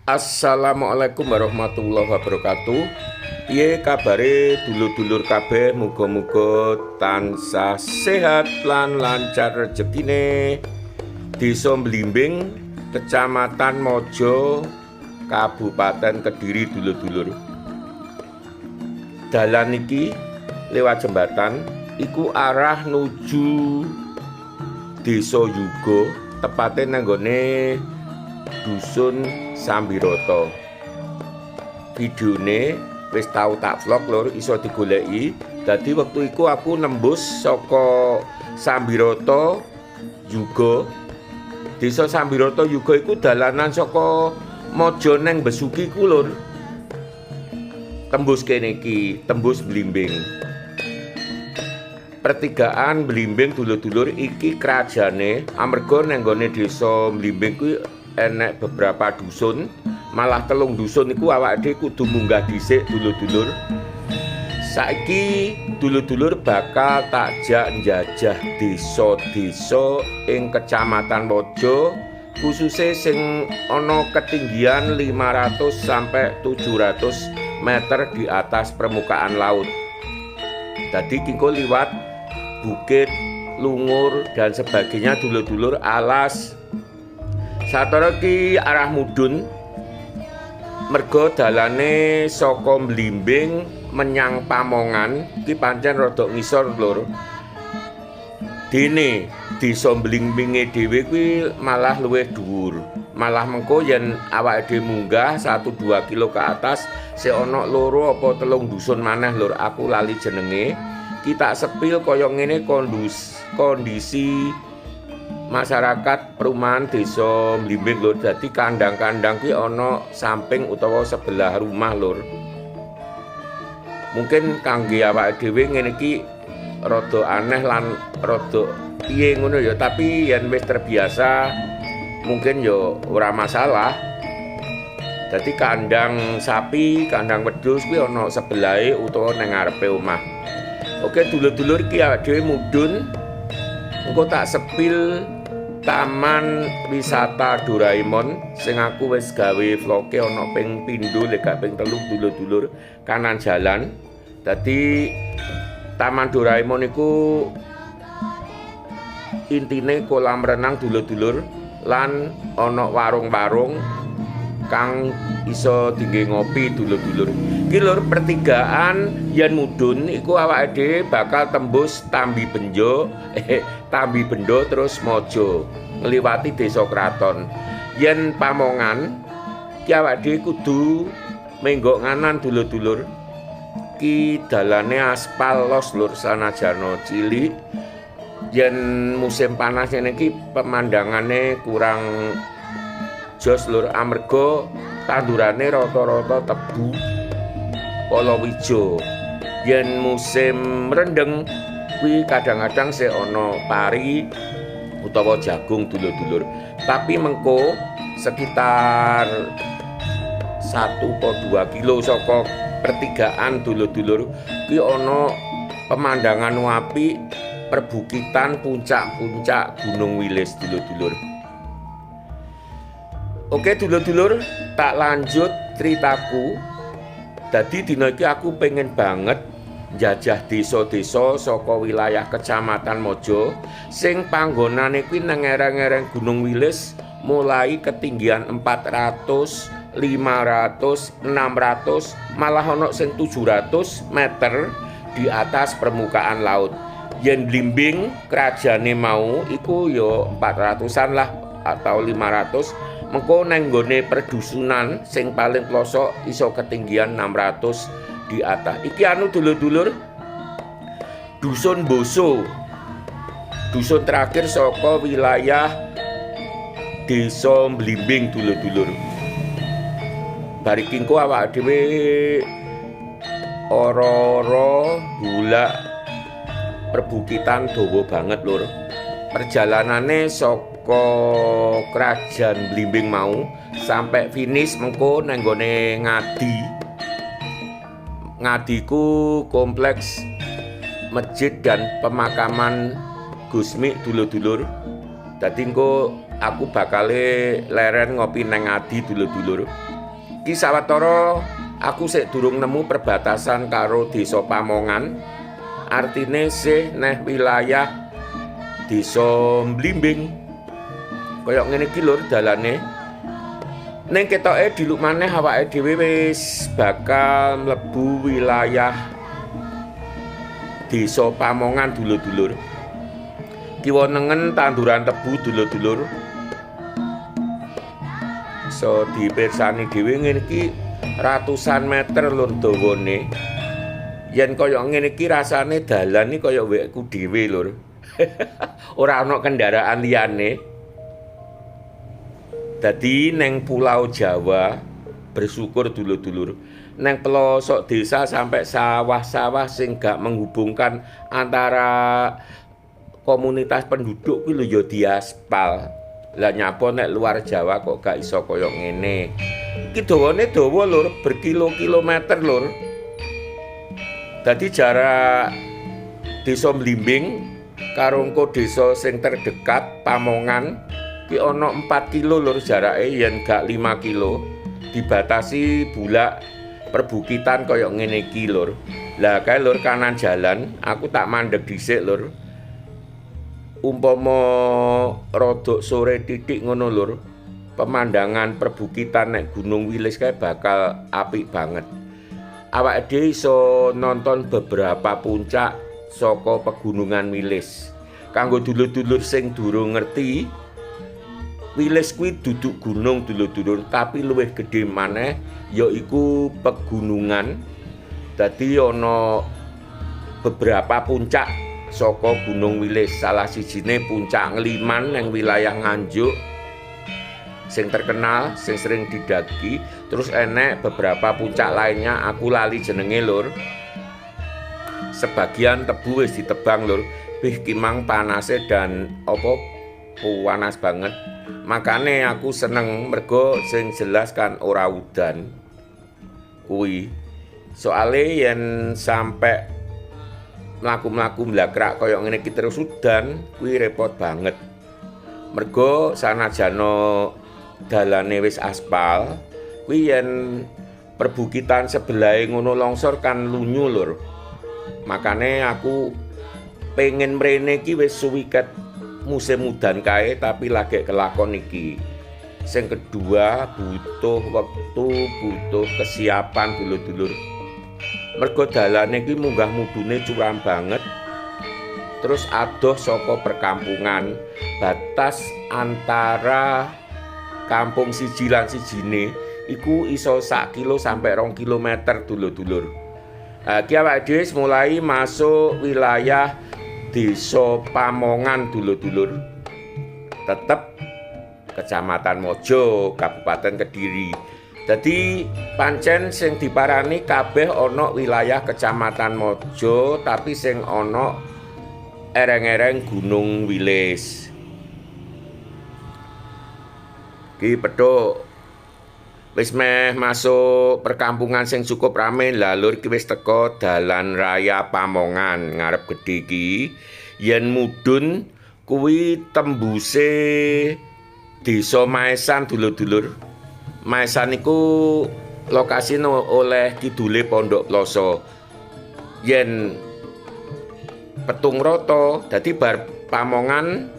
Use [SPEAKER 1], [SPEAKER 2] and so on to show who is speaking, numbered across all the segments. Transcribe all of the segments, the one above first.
[SPEAKER 1] Assalamualaikum warahmatullahi wabarakatuh. Piye kabare dulur-dulur kabeh, muga-muga tansah sehat lan lancar rezekine. Desa Blimbing, Kecamatan Mojo, Kabupaten Kediri dulur-dulur. Dalan iki lewat jembatan iku arah nuju Desa Yuga, tepate nanggone Dusun Sambiroto. Videone wis tau tak vlog lur, iso digoleki. Dadi wektu iku aku nembus saka Sambiroto Yuga. Desa Sambiroto Yuga iku dalanan saka Mojo neng Besuki ku lur. Tembus kene iki, tembus Blimbing. Pertigaan Blimbing dulur-dulur iki kerajane amarga neng gone desa Blimbing kuwi enek beberapa dusun, malah 3 dusun iku awake dhewe kudu munggah dhisik dulur-dulur. Saiki dulur-dulur bakal takjak njajah desa-desa ing Kecamatan Mojo, khususnya sing ana ketinggian 500 sampai 700 meter di atas permukaan laut. Tadi kingko liwat bukit, lungur dan sebagainya dulur-dulur alas. Satara ki arah mudhun merga dalane saka Blimbing menyang Pamongan ki pancen rada ngisor lur. Dene desa Blimbinge dhewe kuwi malah luwih dhuwur. Malah mengko yen awake dhewe munggah 1-2 kilo ke atas se ana 2 apa 3 dusun maneh lur, aku lali jenenge. Kita sepil kaya ngene kondisi masyarakat perumahan desa Blimbing lur. Dadi kandang-kandang kuwi ana samping utawa sebelah rumah lur. Mungkin kangge awake dhewe ngene iki rada aneh lan rada piye ngono ya, tapi yen wis terbiasa mungkin ya ora masalah. Dadi kandang sapi, kandang wedhus kuwi ana sebelahe utawa ning ngarepe omah. Oke dulur-dulur ki awake dhewe mudhun engko tak sepil Taman Wisata Doraemon sing aku wis gawe vloge ana ping pindho lek gak ping 3 dulur-dulur kanan jalan. Dadi Taman Doraemon iku intine kolam renang dulur-dulur lan ana warung-warung kang iso dinggo ngopi dulur-dulur. Iki lur pertigaan yen mudhun iku awake dhewe bakal tembus Tambi Bendo terus Mojo ngliwati desa Kraton. Yen Pamongan ki awake dhewe kudu menggok nganan dulur-dulur. Ki dalane aspal los lur, sanajana cilik. Yen musim panas ngene iki pemandangane kurang jos lur, amarga tandurane rata-rata tebu palawija. Yen musim rendeng kuwi kadang-kadang sik ana pari utawa jagung dulur-dulur. Tapi mengko sekitar 1-2 kilo saka pertigaan dulur-dulur kuwi ana pemandangan apik, perbukitan puncak-puncak Gunung Wilis dulur-dulur. Oke dulur-dulur, tak lanjut ceritaku. Dadi dina iki aku pengen banget njajah desa-desa saka wilayah Kecamatan Mojo sing panggonane kuwi nang ereng-ereng Gunung Wilis, mulai ketinggian 400, 500, 600, malah ana sing 700 meter di atas permukaan laut. Yen Blimbing kerajane mau iku ya 400-an lah atau 500. Mengko neng gone perdusunan sing paling pelosok iso ketinggian 600 di atas. Iki anu dulur-dulur Dusun Boso. Dusun terakhir saka wilayah Desa Blimbing dulur-dulur. Barikingko awake dhewe ora-ora bulak perbukitan dawa banget lur. Perjalanane saka kerajaan Blimbing mau sampai finish mengko nang gone Ngadi. Ngadiku kompleks masjid dan pemakaman Gusmi dulur-dulur. Dadi engko aku bakale leren ngopi nang Ngadi dulur-dulur. Ki sawetara aku sik durung nemu perbatasan karo Desa Pamongan. Artine sih neh wilayah Desa Mlimbing. Kaya ngene iki lur dalane. Ning ketoke diluk maneh awake dhewe wis bakal mlebu wilayah Desa Pamongan dulur-dulur. Kiwa nengen tanduran tebu dulur-dulur. So dipirsani dhewe ngene iki ratusan meter lur dawane. Yen kaya ngene iki rasane dalan iki kaya wekku dhewe lur. Ora ana kendaraan liyane. Dadi neng Pulau Jawa bersyukur dulur-dulur. Neng pelosok desa sampai sawah-sawah sing gak menghubungkan antara komunitas penduduk kuwi lho ya diaspal. Lah nyapa nek luar Jawa kok gak iso kaya ngene. Iki dawane dawa lur, berkilo-kilometer lur. Dadi jarak Desa Mlimbing karo engko desa sing terdekat Pamongan ki ana 4 kilo lur jarake yen gak 5 kilo. Dibatasi bulak perbukitan kaya ngene iki lur. Lah kae lur kanan jalan, aku tak mandeg dhisik lur. Umpama rodok sore titik ngono lur, pemandangan perbukitan nek Gunung Wilis kae bakal apik banget. Awake dhewe iso nonton beberapa puncak saka pegunungan Wilis. Kanggo dulur-dulur sing durung ngerti, Wilis kuwi duduk gunung dulur-dulur, tapi luwih gedhe maneh yaiku pegunungan. Dadi ana beberapa puncak saka Gunung Wilis. Salah sijine puncak Ngliman yang wilayah Nganjuk sing terkenal, sing sering didaki. Terus enek beberapa puncak lainnya aku lali jenenge lur. Sebagian tebu wis ditebang lur. Bih kimang panase dan apa panas banget. Makane aku seneng mergo sing jelas kan ora udan. Kuwi soale yen sampe mlaku-mlaku mlakrak kaya ngene iki terus udan, kuwi repot banget. Mergo sanajana dalane wis aspal, kuwi yen perbukitan sebelahe ngono longsor kan lunyu lur. Makane aku pengen mrene iki wis suwiket musim udan kae tapi lagi kelakon iki. Sing kedua butuh wektu, butuh kesiapan dulur-dulur. Mergo dalane iki munggah mudune curam banget. Terus adoh saka perkampungan. Batas antara kampung siji lan sijine iku iso 1 kilo sampai 2 kilometer dulur-dulur. Ki awake dhewe mulai masuk wilayah Desa Pamongan dulur-dulur. Tetep Kecamatan Mojo, Kabupaten Kediri. Jadi pancen sing diparani kabeh ana wilayah Kecamatan Mojo, tapi sing ana ereng-ereng Gunung Wilis. Ki pedhok wis meh masuk perkampungan sing cukup rame. Lalur ki wis teko dalan raya Pamongan ngarep gedhe iki. Yen mudhun kuwi tembuse Desa Maesan dulur-dulur. Maesan iku lokasine oleh kidule Pondok Ploso. Yen Petung Rata dadi bar Pamongan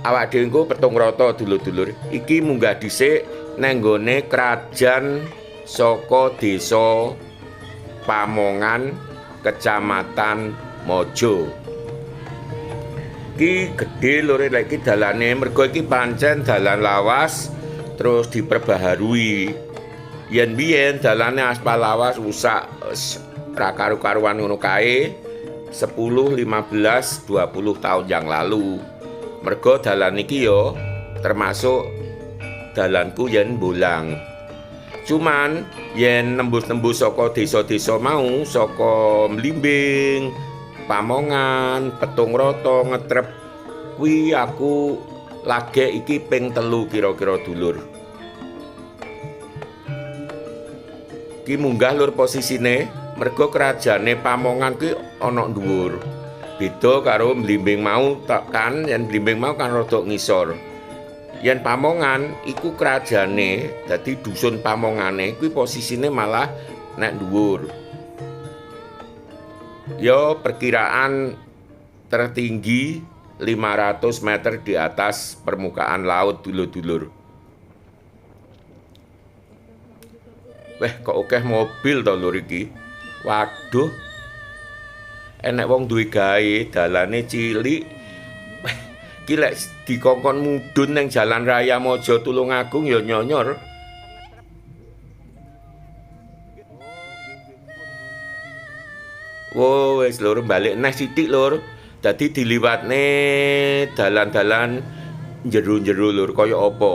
[SPEAKER 1] awak dhewe engko Petung Rata dulur-dulur. Iki munggah dhisik nang nggone krajan saka Desa Pamongan, Kecamatan Mojo. Ki gedhe lur iki dalane mergo iki pancen dalan lawas terus diperbaharui. Yen biyen dalane aspal lawas rusak ra karu-karuan ngono kae 10, 15, 20 tahun yang lalu. Mergo dalan iki yo termasuk dalanku yen bolang. Cuman yen nembus-nembus saka desa-desa mau, saka Mlimbing, Pamongan, Petung Rata, Ngetrep, kuwi aku lagi iki ping 3 kira-kira dulur. Ki munggah lur posisine, mergo kerajane Pamongan kuwi ana dhuwur. Beda karo Mlimbing mau kan, yen Mlimbing mau kan rada ngisor. Yen Pamongan iku krajane, dadi dusun Pamongane kuwi posisine malah nek dhuwur. Yo perkiraan tertinggi 500 meter di atas permukaan laut dulur-dulur. Weh kok akeh mobil to lur iki. Waduh. Enek wong duwe gawe dalane cilik. Weh, iki lek dikongkon mudhun ning Jalan Raya Mojo Tulungagung ya nyonyor. Wo wis lur balik neh sithik lur. Dadi diliwatne dalan-dalan jero-jero lur kaya apa.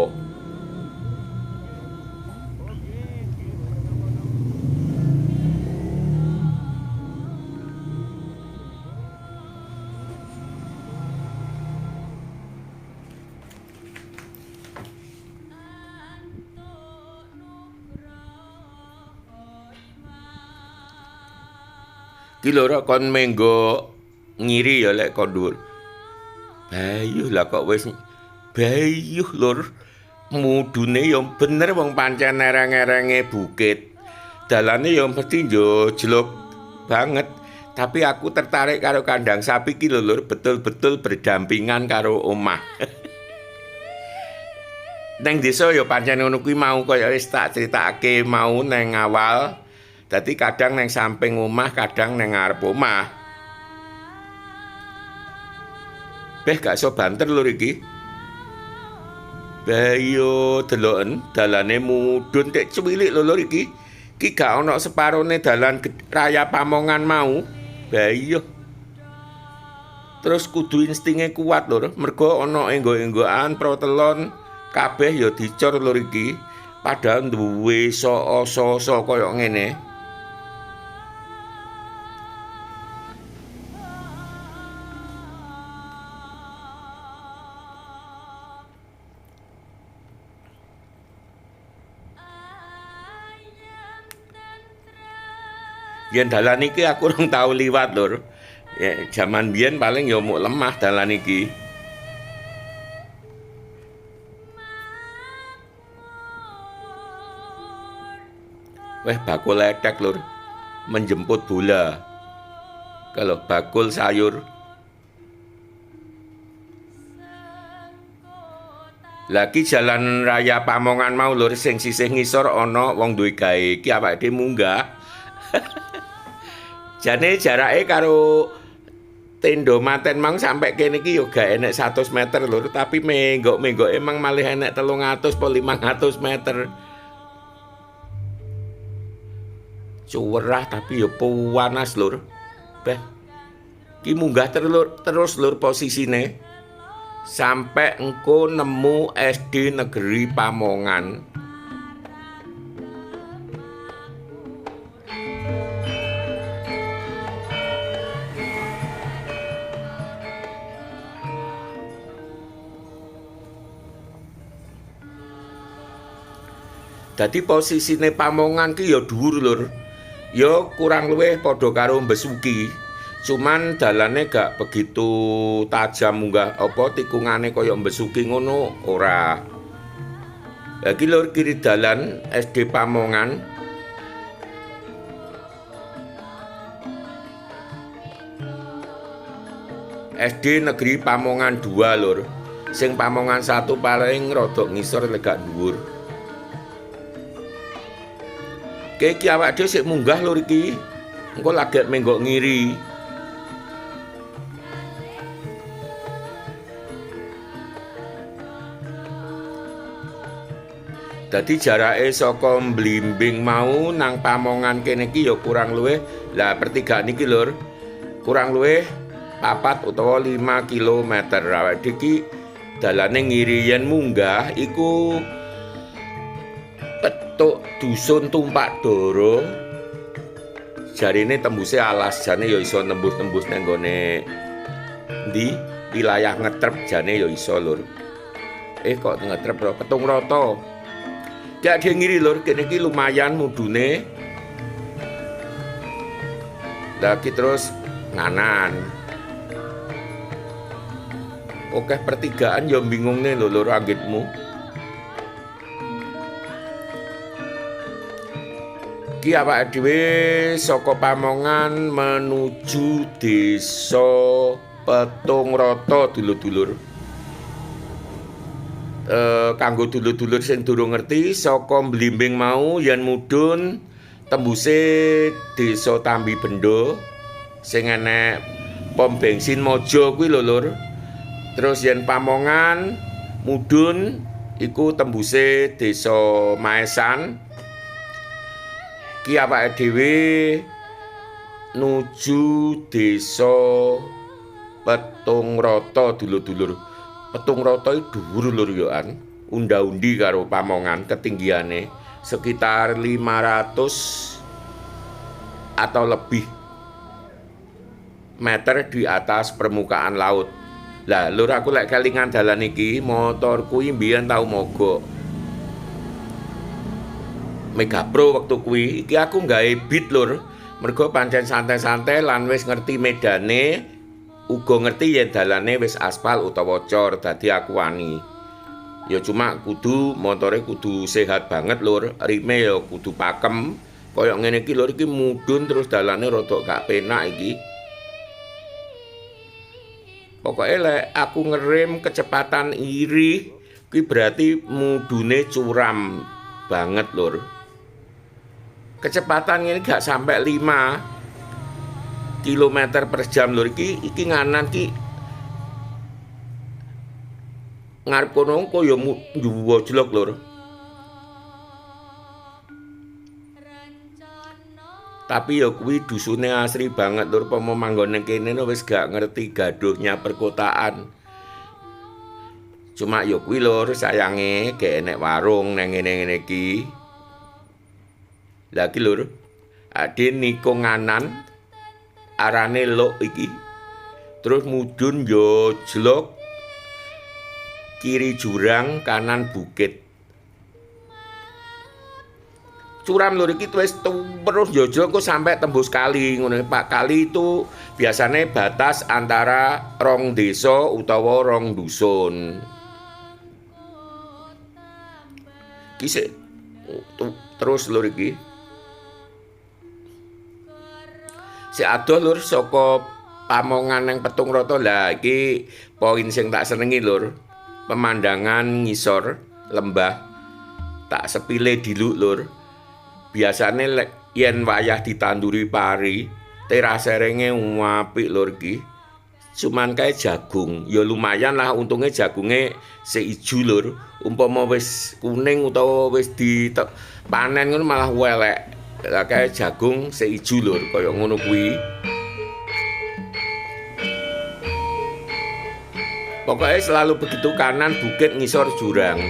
[SPEAKER 1] Ki lur kon menggo ngiri ya lek kon dhuwur. Bayuh lah kok wis bayuh lur. Mudune ya bener wong pancen ereng-erenge bukit. Dalane ya mesti njlok banget. Tapi aku tertarik karo kandang sapi ki lho lur, betul-betul berdampingan karo omah. Neng desa ya pancen ngono kuwi mau kaya wis tak critakake mau neng awal. Dadi kadang neng samping omah, kadang neng ngarep omah. Beh gak iso banter lur iki. Bayo deloken dalane mudhun tek cuwilik lho lur iki. Iki gak ana separone dalan raya Pamongan mau. Bayo. Terus kudu instinge kuat lur, mergo ana enggo-enggokan protelon kabeh ya dicor lur iki. Padahal duwe so-so kaya ngene. Yen dalan iki aku urung tau liwat lur. Ya, jaman biyen paling ya muk lemah dalan iki. Weh bakul letek lur. Menjemput bola. Kalau bakul sayur. Lagi jalan raya Pamongan mau lur sing sisih ngisor ana wong duwe gawe iki awake dhewe munggah. Jane jarake karo tenda Maten mang sampai kene iki yo gak enek 100 meter lur, tapi menggok-menggok emang malih enek 300 po 500 meter. Cuwerah tapi yo panas lur. Beh. Ki munggah terus lur posisine. Sampai engko nemu SD Negeri Pamongan. Dadi posisine Pamongan ki ya dhuwur lur. Ya kurang luwih padha karo Besuki. Cuman dalane gak begitu tajam munggah apa tikungane kaya Besuki ngono ora. Lagi lur kiri dalan SD Pamongan. SD Negeri Pamongan 2 lur. Sing Pamongan 1 paling rodok ngisor legak dhuwur. Iki awak dhewe sik munggah lur iki. Engko lagi menggok ngiri. Dadi jarake saka Blimbing mau nang Pamongan kene iki ya kurang luwih lah pertigaan iki lur. Kurang luwih 4 utawa 5 kilometer. Awak dhewe iki dalane ngiri yen munggah iku petuk dusun Tumpak Doro. Jarine tembuse alas, jane ya iso nembus-tembus nang gone ndi wilayah Ngetrep jane ya iso lur. Kok Ngetrep ro Petung Rata. Jak dia ngiri lur, kene iki lumayan mudune. Lagi terus nganan. Oke pertigaan ya bingungne lho lur anggitmu. Ki awake dhewe saka Pamongan menuju desa Petungrata dulur-dulur. Kanggo dulur-dulur sing durung ngerti, saka Blimbing mau yen mudhun tembuse desa Tambi Bendo sing enek pom bensin Mojo kuwi lho lur. Terus yen Pamongan mudhun iku tembuse desa Maesan. Ki awake dhewe nuju desa Petungrata dulur-dulur. Petungrata iki dhuwur lur yoan, unda-undi karo Pamongan ketinggiane sekitar 500 atau lebih meter di atas permukaan laut. Lah lur aku lek kelingan dalan iki motorku mbiyen tau mogok. Mega Pro waktu kuwi iki aku gawe beat lur, mergo pancen santai-santai lan wis ngerti medane, uga ngerti yen dalane wis aspal utawa cor, dadi aku wani. Ya cuma kudu motore kudu sehat banget lur, rime ya kudu pakem. Kaya ngene iki lur, iki mudhun terus dalane rada gak penak iki. Pokoke lek aku ngerem kecepatan iri, kuwi berarti mudune curam banget lur. Kecepatan ini gak sampai 5 km per jam lur, iki nganan ki ngarep kono kaya njlok lur. Tapi ya kuwi dusune asri banget lur, pomo manggon nang kene wis gak ngerti gaduhnya perkotaan. Cuma ya kuwi lur, sayange gak enek warung nang ngene-ngene iki. Lagi lur, ade niko nganan arane lok iki. Terus mudhun yo jlok kiri jurang kanan bukit. Curam lur iki wis terus yo jlok kok sampai tembus kali ngono. Pak, kali itu biasanya batas antara rong desa utawa rong dusun. Kisik terus lur iki. Si adoh lur saka Pamongan nang Petungrata. Lah iki poin sing tak senengi lur. Pemandangan ngisor lembah tak sepile diluk lur. Biasane yen wayah ditanduri pari, teraserenge apik lur iki. Cuman kae jagung, ya lumayan lah untunge jagunge seijo lur. Umpama wis kuning utawa wis dipanen ngono malah welek. Lah kae jagung seijo lur, kaya ngono kuwi. Pokoknya selalu begitu, kanan bukit ngisor jurang.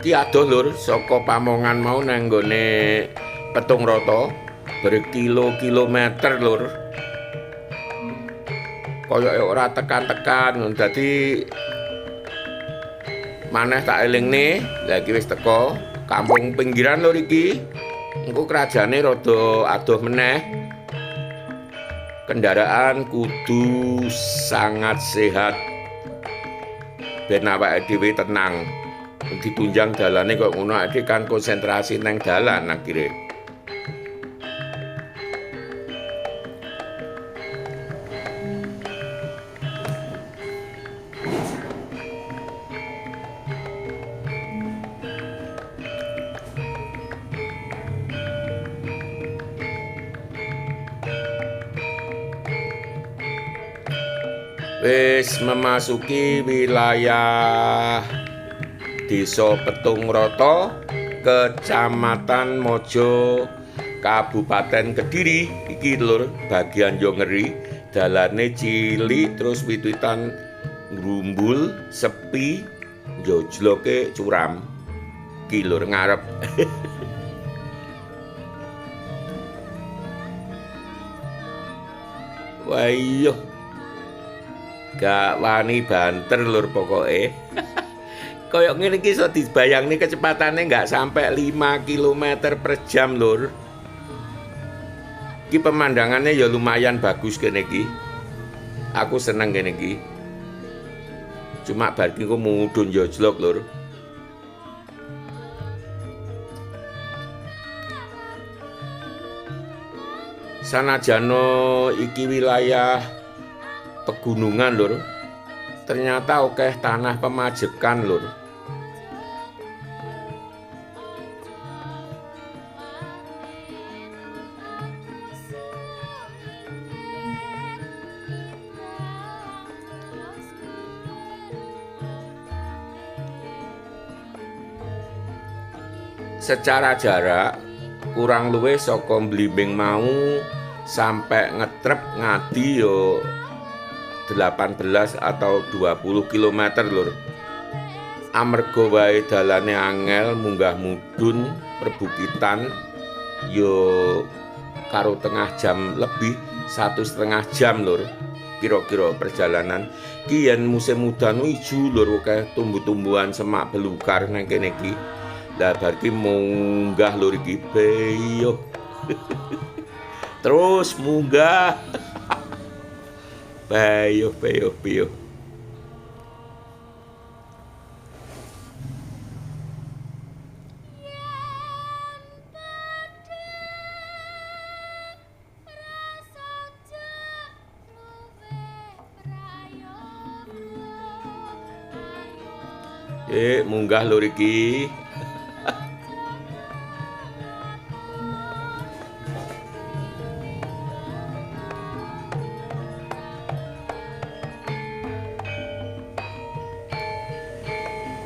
[SPEAKER 1] Ki adoh lur saka Pamongan mau nang nggone Petungrata. Berkilo-kilometer lur. Kaya ora tekan-tekan, dadi maneh tak elingne, lha iki wis teko kampung pinggiran lur iki. Engko kerajane rada adoh meneh. Kendaraan kudu sangat sehat ben awake dhewe tenang. Ditunjang dalane kok ngono, awake kan konsentrasi nang dalan akhire. Wis memasuki wilayah Desa Petungrata, Kecamatan Mojo, Kabupaten Kediri. Iki lur bagian yo ngeri, dalane cilik terus wit-witan grumbul, sepi, jojloke curam. Iki lur ngarep. Wah iya. Gak wani banter lur pokoke. Kayak ngene iki iso dibayangne kecepatane nggak sampai 5 km per jam lur. Ki pemandangannya ya lumayan bagus kene iki. Aku seneng kene iki. Cuma bar ki ku mudhun njlok lur. Sanajana iki wilayah pegunungan lur, ternyata akeh tanah pemajekan lur. Secara jarak kurang luwih saka Blimbing mau sampai ngetrep ngadi yo 18 atau 20 km lur. Amarga wae dalane angel munggah mudhun perbukitan yo karo tengah jam lebih 1,5 jam lur. Kira-kira perjalanan ki yen musim udan ijo lur akeh tumbuh-tumbuhan semak belukar nang kene iki. Lah bar ki munggah lur iki beyo. Terus munggah. Beyo. Munggah lur iki.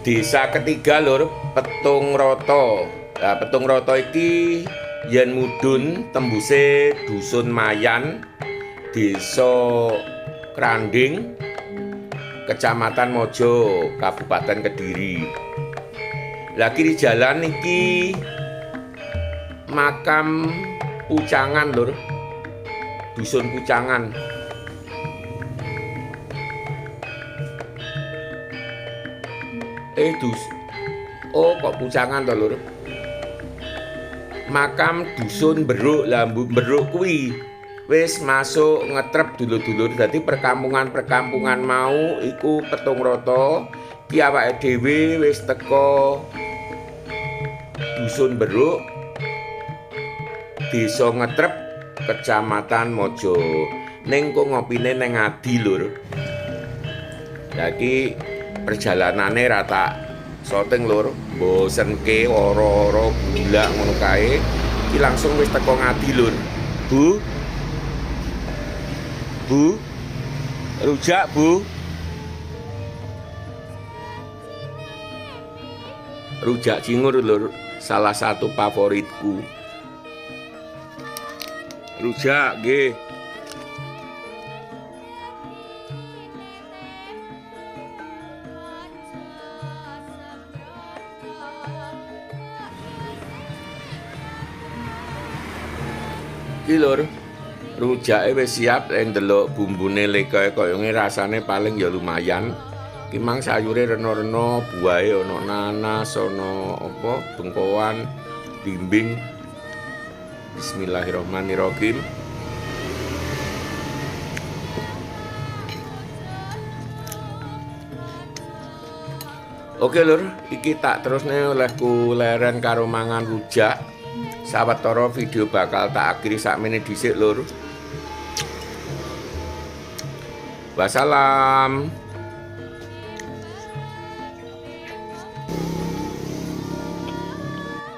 [SPEAKER 1] Desa ketiga lur, Petungrata. Nah, Petungrata iki yen mudhun tembuse Dusun Mayan, Desa Kranding, Kecamatan Mojo, Kabupaten Kediri. Lah kiri jalan iki makam Pucangan lur. Dusun Pucangan. Oh kok Pucangan to lur. Makam Dusun Beruk. Lah Beruk kuwi wis masuk ngetrep dulur-dulur. Dadi perkampungan-perkampungan mau iku Petungrata ki awake dhewe wis teko Dusun Beruk, Desa Ngetrep, Kecamatan Mojo. Ning kok ngopine ning Ngadi lur. Lah iki perjalanane rata syuting lur, bosenke ora-ora gulak ngono kae. Iki langsung wis teko Ngadi lur. Bu. Rujak, Bu. Rujak cingur lur, salah satu favoritku. Rujak nggih. Iki lur, rujake wis siap, ndelok bumbune lekae kaya ngene rasane paling ya lumayan. Ki mang sayure rena-rena, buahe ana nanas, ana apa bengkoan, blimbing. Bismillahirrahmanirrahim. Oke lur, iki tak terusne olehku leren karo mangan rujak. Sawetara video bakal tak akhiri sakmene dhisik lur. Wassalam.